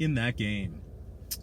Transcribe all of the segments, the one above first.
in that game.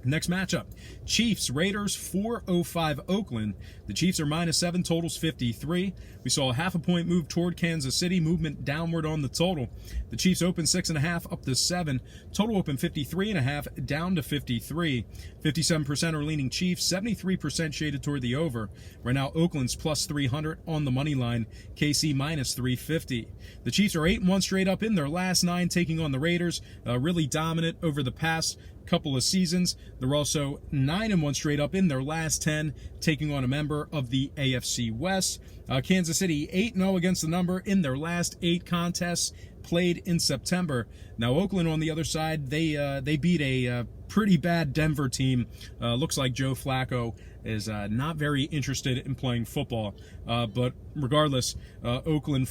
Next matchup, Chiefs, Raiders, 405 Oakland. The Chiefs are -7, totals 53. We saw a half a point move toward Kansas City, movement downward on the total. The Chiefs open 6.5 up to 7. Total open 53.5 down to 53. 57% are leaning Chiefs, 73% shaded toward the over. Right now, Oakland's plus 300 on the money line, KC minus 350. The Chiefs are 8-1 straight up in their last 9, taking on the Raiders. Really dominant over the past couple of seasons. They're also 9-1 straight up in their last 10, taking on a member of the AFC West. Kansas City 8-0 against the number in their last 8 contests played in September. Now Oakland on the other side, they beat a pretty bad Denver team. Looks like Joe Flacco is not very interested in playing football. But regardless, Oakland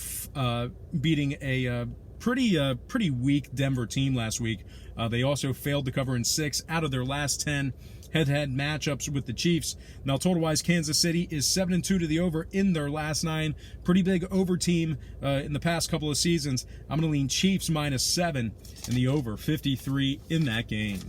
beating a pretty weak Denver team last week. They also failed to cover in 6 out of their last 10 head-to-head matchups with the Chiefs. Now, total-wise, Kansas City is 7-2 to the over in their last 9. Pretty big over team in the past couple of seasons. I'm going to lean Chiefs -7 in the over, 53 in that game.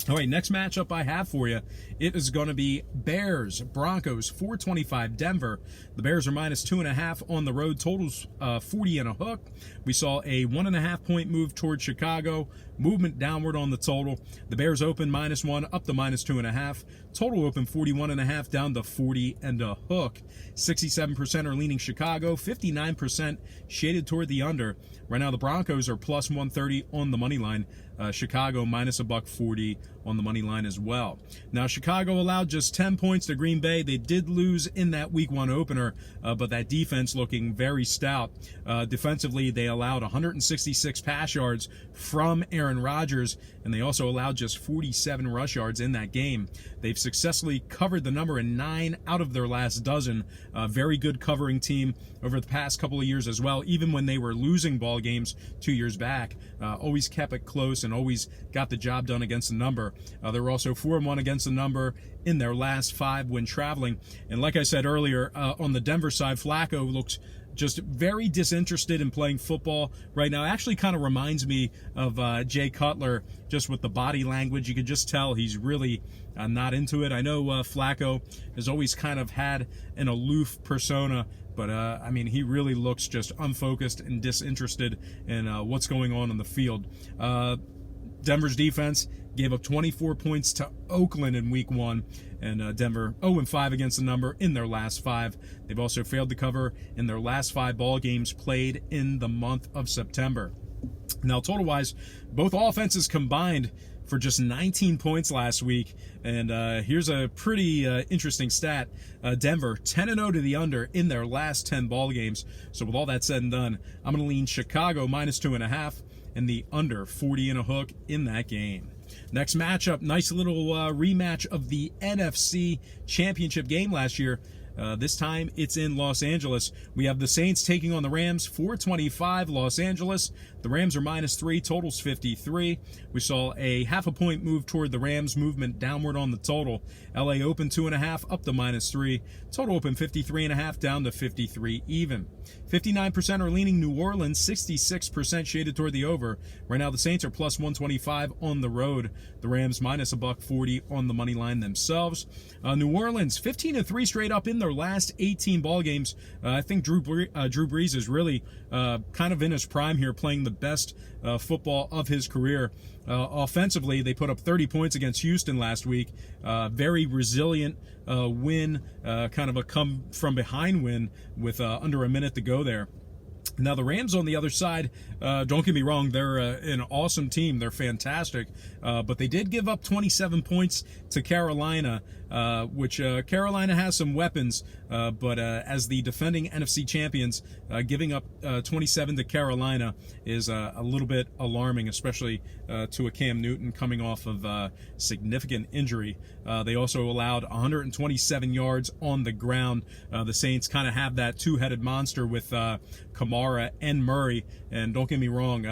All right, next matchup I have for you, it is going to be Bears, Broncos, 425 Denver. The Bears are -2.5 on the road, totals 40 and a hook. We saw a 1.5 point move toward Chicago, movement downward on the total. The Bears open -1 up to -2.5. Total open 41.5 down to 40 and a hook. 67% are leaning Chicago, 59% shaded toward the under. Right now the Broncos are plus 130 on the money line. Chicago -140 on the money line as well. Now Chicago allowed just 10 points to Green Bay. They did lose in that week 1 opener, but that defense looking very stout. Defensively, they allowed 166 pass yards from Aaron Rodgers, and they also allowed just 47 rush yards in that game. They've successfully covered the number in 9 out of their last dozen. Very good covering team over the past couple of years as well, even when they were losing ball games 2 years back. Always kept it close and always got the job done against the number. They were also 4-1 against the number in their last 5 when traveling. And like I said earlier, on the Denver side, Flacco looks just very disinterested in playing football right now. Actually kind of reminds me of Jay Cutler, just with the body language. You could just tell he's really not into it. I know Flacco has always kind of had an aloof persona, but I mean, he really looks just unfocused and disinterested in what's going on the field. Denver's defense gave up 24 points to Oakland in week 1, and Denver 0-5 against the number in their last 5. They've also failed to cover in their last 5 ball games played in the month of September. Now, total-wise, both offenses combined for just 19 points last week, and here's a pretty interesting stat. Denver 10-0 to the under in their last 10 ball games. So with all that said and done, I'm going to lean Chicago -2.5 and the under 40 and a hook in that game. Next matchup, nice little rematch of the NFC Championship game last year. This time it's in Los Angeles. We have the Saints taking on the Rams, 425 Los Angeles. The Rams are -3, totals 53. We saw a half a point move toward the Rams, movement downward on the total. LA open 2.5 up to -3. Total open 53.5 down to 53 even. 59% are leaning New Orleans, 66% shaded toward the over. Right now the Saints are plus 125 on the road. The Rams -$140 on the money line themselves. New Orleans 15-3 straight up in their last 18 ball games. I think Drew Brees is really kind of in his prime here, playing the best football of his career. Offensively, they put up 30 points against Houston last week. Very resilient win, kind of a come from behind win with under a minute to go there. Now, the Rams on the other side, don't get me wrong, they're an awesome team. They're fantastic. But they did give up 27 points to Carolina, which Carolina has some weapons. But as the defending NFC champions, giving up 27 to Carolina is a little bit alarming, especially to a Cam Newton coming off of significant injury. They also allowed 127 yards on the ground. The Saints kind of have that two-headed monster with Kamal Kamara and Murray. And don't get me wrong,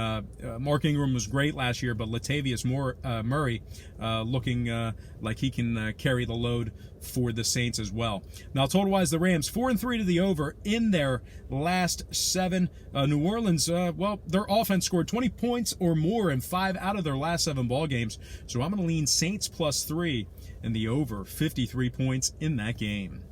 Mark Ingram was great last year, but Latavius Murray looking like he can carry the load for the Saints as well. Now, total-wise, the Rams 4-3 to the over in their last 7. New Orleans, well, their offense scored 20 points or more in 5 out of their last 7 ball games. So I'm going to lean Saints +3 and the over 53 points in that game.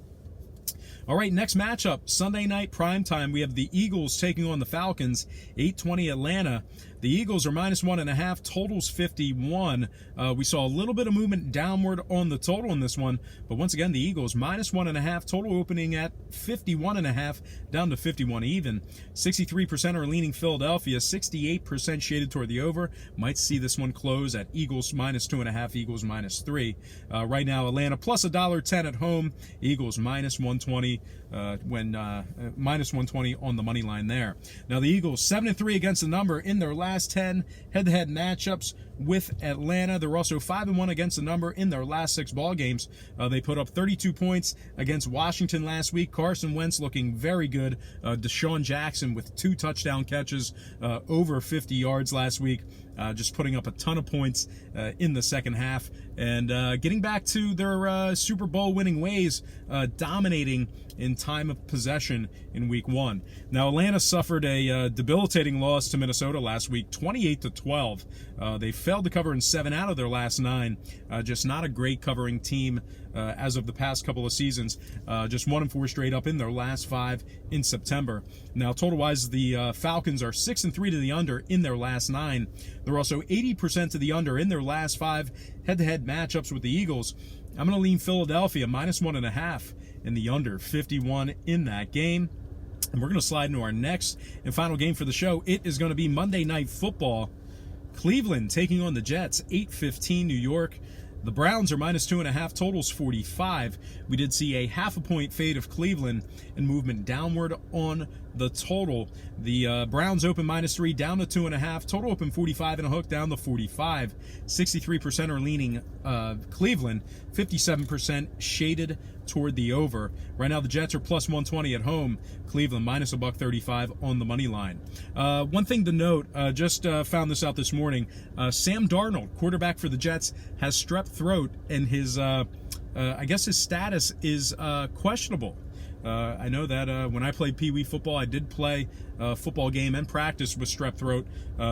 All right, next matchup, Sunday night primetime. We have the Eagles taking on the Falcons, 8:20 Atlanta. The Eagles are -1.5, totals 51. We saw a little bit of movement downward on the total in this one, but once again, the Eagles -1.5, total opening at 51.5, down to 51 even. 63% are leaning Philadelphia, 68% shaded toward the over. Might see this one close at Eagles -2.5, Eagles -3. Right now, Atlanta plus $1.10 at home, Eagles -120. -120 on the money line there. Now the Eagles 7-3 against the number in their last 10 head-to-head matchups with Atlanta. They're also 5-1 against the number in their last 6 ball games. They put up 32 points against Washington last week. Carson Wentz looking very good. Deshaun Jackson with 2 touchdown catches, over 50 yards last week. Just putting up a ton of points in the second half and getting back to their Super Bowl winning ways, dominating in time of possession in week 1. Now, Atlanta suffered a debilitating loss to Minnesota last week, 28-12. They failed to cover in 7 out of their last 9. Just not a great covering team as of the past couple of seasons. Just 1-4 straight up in their last 5 in September. Now, total-wise, the Falcons are 6-3 to the under in their last 9. They're also 80% to the under in their last 5 head-to-head matchups with the Eagles. I'm going to lean Philadelphia -1.5 and the under 51 in that game. And we're going to slide into our next and final game for the show. It is going to be Monday Night Football. Cleveland taking on the Jets, 8:15 New York. The Browns are -2.5, totals 45. We did see a 0.5 point fade of Cleveland and movement downward on the total. The Browns open -3, down to 2.5. Total open 45 and a hook, down to 45. 63% are leaning Cleveland, 57% shaded toward the over. Right now, the Jets are +120 at home. Cleveland -$135 on the money line. One thing to note, just found this out this morning. Sam Darnold, quarterback for the Jets, has strep throat, and his I guess his status is questionable. I know that when I played Pee Wee football, I did play a football game and practice with strep throat.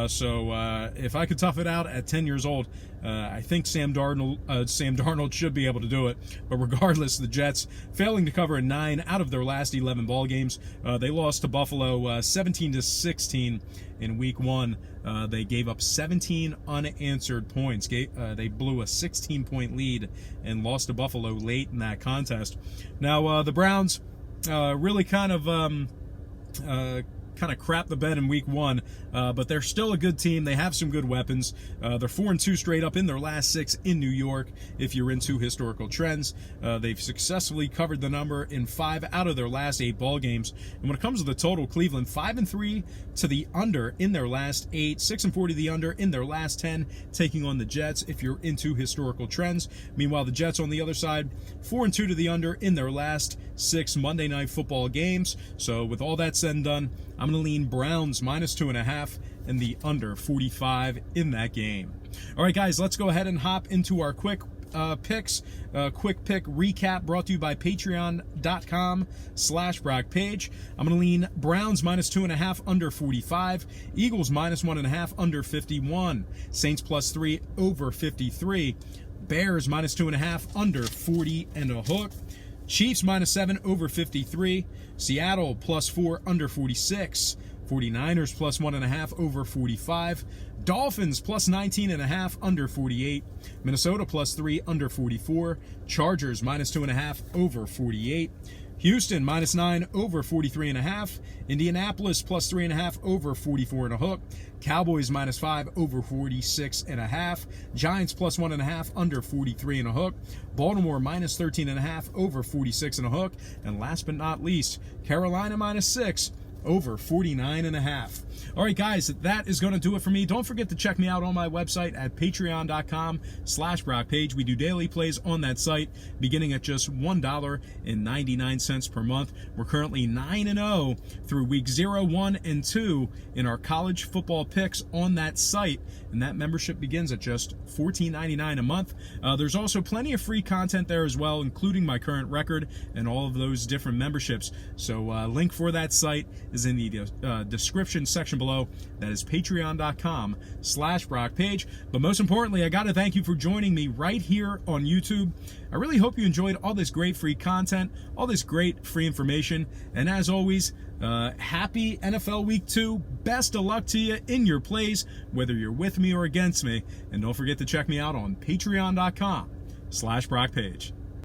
So if I could tough it out at 10 years old, I think Sam Darnold should be able to do it. But regardless, the Jets failing to cover in 9 out of their last 11 ball games. They lost to Buffalo 17-16 in Week 1. They gave up 17 unanswered points. They blew a 16-point lead and lost to Buffalo late in that contest. Now the Browns really kind of crap the bed in Week 1, but they're still a good team. They have some good weapons. They're 4-2 straight up in their last 6 in New York. If you're into historical trends, they've successfully covered the number in 5 out of their last 8 ball games. And when it comes to the total, Cleveland 5-3 to the under in their last 8, 6-4 to the under in their last 10, taking on the Jets. If you're into historical trends, meanwhile the Jets on the other side 4-2 to the under in their last 6 Monday Night Football games. So with all that said and done, I'm going to lean Browns -2.5 and the under 45 in that game. All right, guys, let's go ahead and hop into our quick picks. Quick pick recap brought to you by patreon.com/BrockPage. I'm going to lean Browns -2.5 under 45. Eagles -1.5 under 51. Saints +3 over 53. Bears -2.5 under 40 and a hook. Chiefs -7 over 53. Seattle +4 under 46. 49ers +1.5 over 45. Dolphins +19.5 under 48. Minnesota +3 under 44. Chargers -2.5 over 48. Houston -9 over 43.5. Indianapolis +3.5 over 44 and a hook. Cowboys -5 over 46.5. Giants +1.5 under 43 and a hook. Baltimore -13.5 over 46 and a hook. And last but not least, Carolina -6 over 49.5. All right, guys, that is going to do it for me. Don't forget to check me out on my website at patreon.com/BrockPage. We do daily plays on that site, beginning at just $1.99 per month. We're currently 9-0 through week 0, 1, and 2 in our college football picks on that site, and that membership begins at just $14.99 a month. There's also plenty of free content there as well, including my current record and all of those different memberships. So link for that site is in the description section below. That is patreon.com/BrockPage. But most importantly, I got to thank you for joining me right here on YouTube. I really hope you enjoyed all this great free content, all this great free information. And as always, happy NFL Week 2. Best of luck to you in your plays, whether you're with me or against me. And don't forget to check me out on patreon.com/BrockPage.